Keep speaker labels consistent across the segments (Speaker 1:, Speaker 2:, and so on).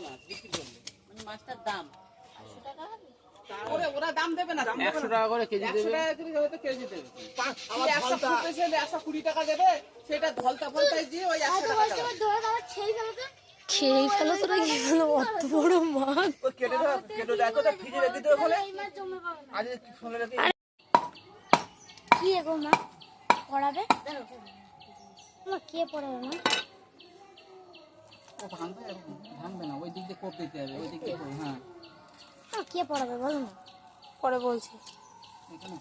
Speaker 1: মাছ বিক্রি করলে,
Speaker 2: মানে মাছটার দাম 100 টাকা হবে।
Speaker 1: ওরা দাম দেবে না, 100 টাকা করে কেজি দেবে, 100 টাকা করে হয়তো কেজি দেবে। আমার 120 টাকা দেবে, সেটা ধলতা ফলতায় দিয়ে ওই 100 টাকা
Speaker 3: খেয়ে ফেলো তোরা, গেল অত বড় মাছ।
Speaker 1: কেটে দেখো তো, ফ্রিজে রেখে দিও ওখানে। আজ ফোনে রেখে
Speaker 3: কি এগো মা পড়াবে? মা কে পড়াবে মা?
Speaker 1: ও ভাঙবে না, ওই দিক দিয়ে কোপ দিতে হবে, ওই দিক দিয়ে। হ্যাঁ,
Speaker 3: কে পড়াবে বলো না, পরে বলছি।
Speaker 1: এখানে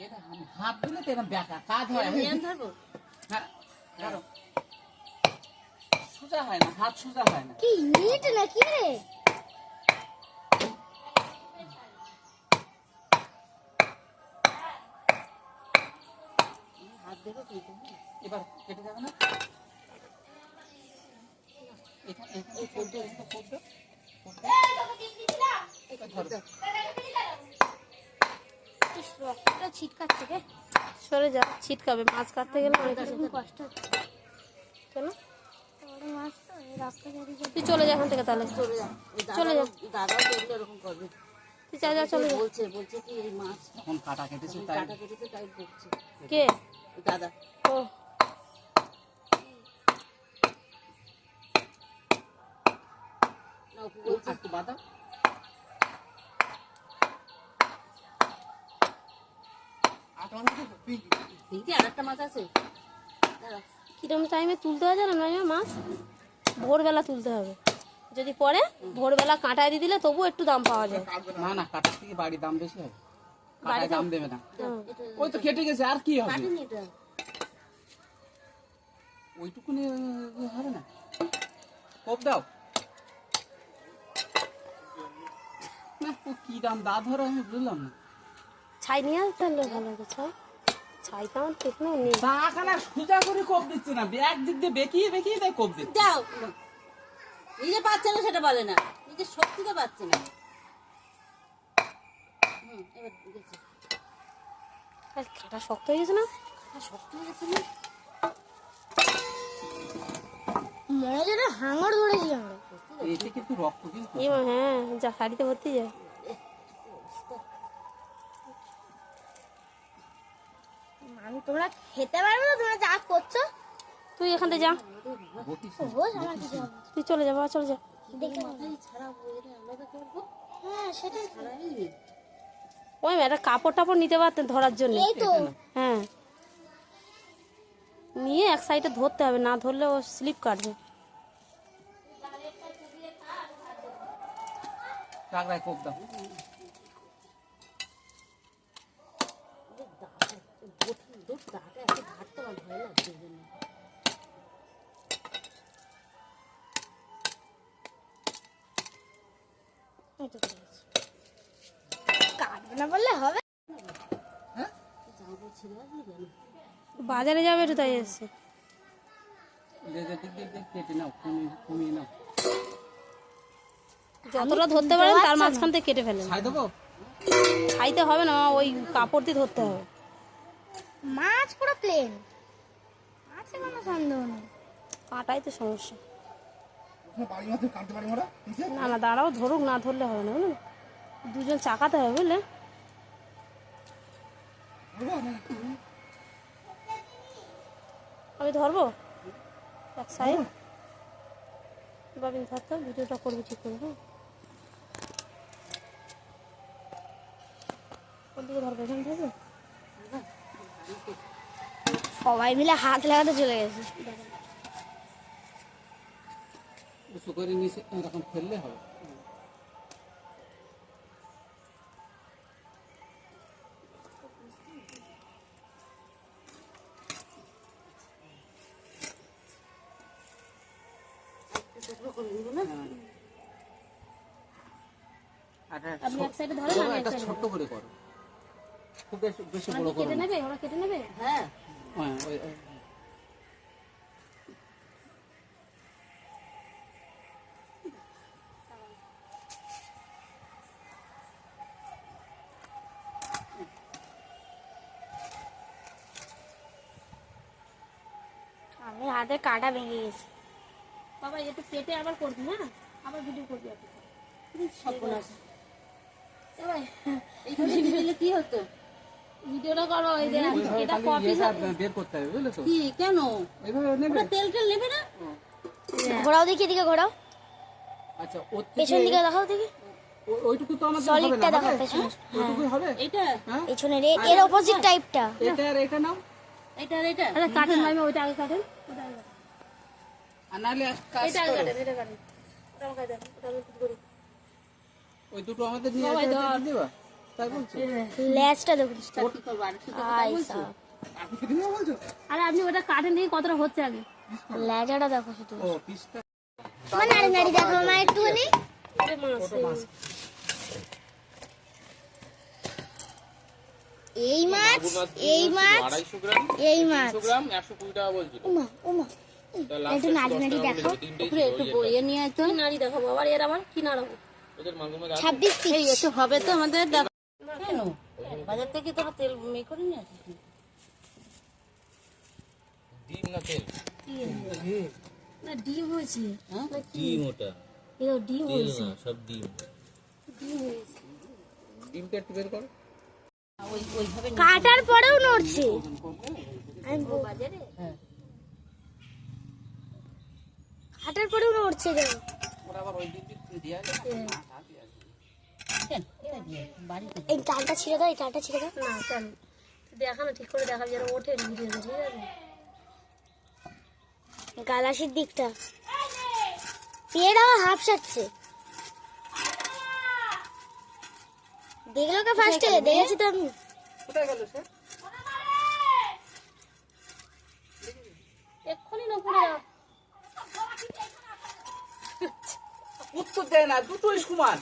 Speaker 1: এটা হাত দিলে তো এরকম ব্যাকা কাজ হয়।
Speaker 2: ধরবো
Speaker 1: হ্যাঁ, ধরো। সোজা হয় না, হাত সোজা হয় না।
Speaker 3: কি ইট নাকি রে?
Speaker 2: হাত দেখো কি
Speaker 1: এবার কেটে যাবে না, এখানে এই কোপ দাও, এখানে কোপ দাও, ধরো।
Speaker 3: রক্তটা ছিটকাচ্ছে রে।
Speaker 4: সরে যা, ছিটকাবে। মাছ কাটতে গেলে অনেক
Speaker 3: খুব কষ্ট হচ্ছে।
Speaker 4: কেন?
Speaker 3: বড় মাছ তো, এই রক্ত যদি
Speaker 4: তুই চলে যা এখান থেকে তাহলে।
Speaker 2: চলে যা,
Speaker 4: চলে যা।
Speaker 2: দাদাও দেখলে এরকম করবে।
Speaker 4: তুই যা যা, চলে যা।
Speaker 2: বলছে কি এই মাছ
Speaker 1: এখন কাটা কেটেছে তাই।
Speaker 2: কাটা কেটেছে তাই বকছে
Speaker 4: কে?
Speaker 2: দাদা।
Speaker 4: ও
Speaker 2: না ও বলছে
Speaker 1: একটু বাদাম।
Speaker 2: দেখি আরেকটা মাছ আছে। দাঁড়া,
Speaker 4: কিরম টাইমে তুলতে হয় জানো না মাছ? ভোরবেলা তুলতে হবে। যদি পরে ভোরবেলা কাঁটায় দিয়ে দিলে তবু একটু দাম পাওয়া যায়।
Speaker 1: না না, কাটার থেকে বাড়ি দাম বেশি হবে, কাটায় দাম দেবে না।
Speaker 4: হুম।
Speaker 1: ওই তো কেটে গেছে, আর কি হবে?
Speaker 2: কাটেনি এটা।
Speaker 1: ওইটুকুনি হবে না, কোপ দাও না। ও কি দাম দা ধরো, আমি বুঝলাম না।
Speaker 4: ছাই নিয়ে আসতে হলে ভালো হতো। ছাই তো আমার ঠিক নেই।
Speaker 1: দাখানা সোজা করে কোপ দিচ্ছে না, এক দিক দিয়ে বেঁকিয়ে বেঁকিয়ে তাই কোপ দিচ্ছে।
Speaker 2: দাও, নিজে পাচ্ছে না সেটা বলে না, নিজের শক্তিতে পাচ্ছে না। এবার গেছে।
Speaker 4: আর কাটা শক্ত হয়ে গেছে না?
Speaker 2: শক্ত হয়ে গেছে না?
Speaker 3: মনে যেন হাঙড় ধরেছি আমরা।
Speaker 1: এতে কিন্তু রক্ত কিন্তু।
Speaker 4: হ্যাঁ, যা শাড়িতে ভর্তি যায়।
Speaker 3: আমি তোমরা খেতে পারবে না, তোমরা যা করছো।
Speaker 4: তুই এখান থেকে যা,
Speaker 3: রোজ আমার কিছু হবে না।
Speaker 4: তুই চলে যা বাবা, চলে যা।
Speaker 3: দেখে নাও।
Speaker 2: মাথায় ছাড়া বইয়ে আলাদা করবো,
Speaker 3: হ্যাঁ সেটাই তো।
Speaker 2: ছাড়াই নেই।
Speaker 4: ওই একটা কাপড় টাপড় নিতে পারতেন ধরার জন্য।
Speaker 3: এই তো
Speaker 4: হ্যাঁ, নিয়ে এক সাইডে ধরতে হবে, না ধরলে ও স্লিপ কাটবে।
Speaker 1: কাকড়ায় কোপ দাও।
Speaker 2: দাঁড়াটা একটু ধারতে আমার ভয় লাগছে এই জন্য।
Speaker 3: এই তো পেরেছি। কাটবে না বললে হবে?
Speaker 2: জামা ছিঁড়ে আসবে কেন?
Speaker 4: বাজারে যাবে একটু, তাই এসছে।
Speaker 1: দিক দিয়ে কেটে নাও, কমিয়ে নাও।
Speaker 4: যতটা ধরতে পারেন তার মাঝখান থেকে কেটে ফেলেন।
Speaker 1: ছাই দেবো?
Speaker 4: খাইতে হবে না, ওই কাপড় দিয়ে ধরতে হবে।
Speaker 3: মাছ পুরো প্লেন আছে, কোনো সন্দেহ নেই।
Speaker 4: কাটাই তো সমস্যা। না না, দাঁড়াও, ধরুক, না ধরলে হবে না, বুঝলেন? দুজন চাকাতে হবে, বুঝলে? আমি ধরবো এক সাইড। বাবিন ধরতো, ভিডিওটা করবি ঠিক করে। হ্যাঁ, কোন দিকে ধরবো? এখানে ধরবো?
Speaker 3: সবাই মিলে হাত লাগাতে চলে গেছে।
Speaker 1: উঁচু করে নিচে এরকম ফেললে হবে।
Speaker 4: আপনি এক সাইডে ধরেন, আমি এক
Speaker 1: একটা
Speaker 4: সাইডে।
Speaker 1: ছোট্ট করে করো, খুব বেশি বড় করো
Speaker 4: কেটে
Speaker 1: না।
Speaker 4: নেবে, ওরা কেটে নেবে।
Speaker 2: হ্যাঁ,
Speaker 1: হ্যাঁ,
Speaker 3: আমি হাতে কাটা ভেঙে গেছে।
Speaker 4: বাবা একটু কেটে আবার করবি, হ্যাঁ আবার ভিডিও করবি আপনি।
Speaker 2: সর্বনাশ।
Speaker 4: এবার
Speaker 2: এইখানে ভিডিও দিলে কি হতো?
Speaker 4: ভিডিওটা করবো, ওই দেখ এটা কপি
Speaker 1: বের করতে হবে বুঝলে তো,
Speaker 2: কি কেন?
Speaker 1: এইভাবে নেবে।
Speaker 2: ওরা তেল টেল নেবে না?
Speaker 3: ঘোরাও দেখি, এদিকে ঘোরাও,
Speaker 1: আচ্ছা ওর
Speaker 3: পেছন
Speaker 1: থেকে
Speaker 3: দিকে দেখাও দেখি,
Speaker 1: ওইটুকু তো আমাদের হবে
Speaker 3: সলিডটা
Speaker 1: না,
Speaker 3: দেখো
Speaker 1: হবে?
Speaker 3: পেছনে,
Speaker 1: ওইটুকুই হবে।
Speaker 2: এইটা
Speaker 3: পেছনের এর অপোজিট টাইপটা।
Speaker 1: এটা আর এটা নাও,
Speaker 2: এইটা আর এইটা?
Speaker 4: আরে কাটেন ভাই, ওইটা আগে কাটেন, ওটা আগে কাটেন।
Speaker 1: আর নাহলে এক কাজ
Speaker 4: এটা আগে
Speaker 1: করো,
Speaker 4: কাটেন, এটা কাটেন, ওটা আগে কাটেন, ওটা আমি কি করি।
Speaker 1: ওই দুটো আমাদের নিয়ে
Speaker 4: বাবা,
Speaker 1: এটা
Speaker 4: ধর।
Speaker 1: দিবা, তাই বলছো?
Speaker 3: লেজটা দেখুন,
Speaker 2: তা কি করবো? আর শুধু
Speaker 3: আই
Speaker 2: বলছো?
Speaker 3: সাহ,
Speaker 1: আপনি কি দিবা বলছো?
Speaker 4: আরে আপনি ওটা কাটেন দেখি কতটা হচ্ছে আগে।
Speaker 3: লেজাটা দেখো শুধু।
Speaker 1: ও পিসটা
Speaker 3: মানে নাড়ি নাড়ি দেখো মা একটুখানি।
Speaker 4: আরে মাছ,
Speaker 3: এই মাছ, এই মাছ,
Speaker 5: 250 গ্রাম
Speaker 3: এই মাছ।
Speaker 5: 300 গ্রাম 120 টাকা বলছিল।
Speaker 3: উমা উমা, একটু নাড়ি নাড়ি দেখো।
Speaker 2: উপরে একটু বইয়ে নিয়ে আয় তো।
Speaker 4: কি নাড়ি দেখাবো আবার, এর আমার কি নাড়াবো।
Speaker 5: ওদের মাংসের মধ্যে
Speaker 3: 26 পিস।
Speaker 2: এই একটু হবে তো আমাদের। কেন বাজার থেকে তোরা তেল করে নিয়ে আসিস?
Speaker 5: ডিম না তেল?
Speaker 4: না ডিম হয়েছে,
Speaker 2: হ্যাঁ?
Speaker 5: ডিম ওটা,
Speaker 4: এটা ডিম
Speaker 5: তেল
Speaker 4: হয়েছে,
Speaker 5: না, সব ডিম।
Speaker 4: ডিম হয়েছে।
Speaker 1: ডিমটা একটু বের করো।
Speaker 2: ওইভাবে
Speaker 3: কাটার পরেও নড়ছে।
Speaker 4: বাজারে
Speaker 2: হ্যাঁ।
Speaker 3: কাটার পরেও নড়ছে কেন?
Speaker 1: ওরা আবার ওই দিক দিয়ে আছে না,
Speaker 2: কেন? এটা দিয়ে বাড়িতে
Speaker 3: এই টানটা ছিঁড়ে দাও, এই টানটা ছিঁড়ে দাও।
Speaker 4: না কেন দেখা না, ঠিক করে দেখাবি যেন ওঠে ভিডিওতে, ঠিক আছে।
Speaker 3: গালাসির দিকটা পেয়েরাও হাফ সাচ্ছে। দেখলো কে ফার্স্টে? দেখেছি তো আমি।
Speaker 1: কোথায় গেল সে?
Speaker 4: এক্ষুনি না করে
Speaker 1: উত্তর দেয় না, দুটোই সমান।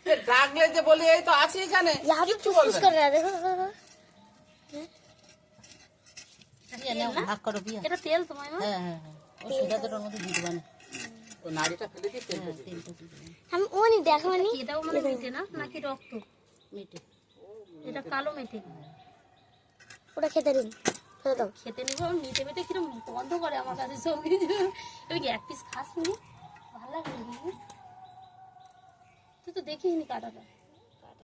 Speaker 1: সে ডাকলে যে বলে এই তো আছে এখানে,
Speaker 3: লাভ
Speaker 1: কিচ্ছু
Speaker 3: চুস
Speaker 1: বলবে না।
Speaker 3: করে না, দেখো দেখো, দেখো।
Speaker 2: দিয়ে নাও, ভাগ করো বিয়া।
Speaker 4: এটা তেল তোমায় না,
Speaker 2: হ্যাঁ হ্যাঁ হ্যাঁ, ওই সোজা তোর মধ্যে দিয়ে দেবা না।
Speaker 1: ওই নাড়িটা ফেলে দিয়ে তেলটা দিয়ে
Speaker 2: তেলটা দিয়ে দেবা।
Speaker 3: আমি ও নি দেখো নি,
Speaker 4: এটাও মানে মেটে না নাকি রক্ত,
Speaker 2: মেটে।
Speaker 4: এটা কালো মেটে।
Speaker 3: ওটা খেতে দিন, ফেলে দাও।
Speaker 4: খেতে নিবো মেটে মেটে কিরম বন্ধ করে আমার কাছে সব কিছু। তুই কি এক পিস খাস নি? ভালো লাগে না? তুই তো দেখিসনি কাটাটা।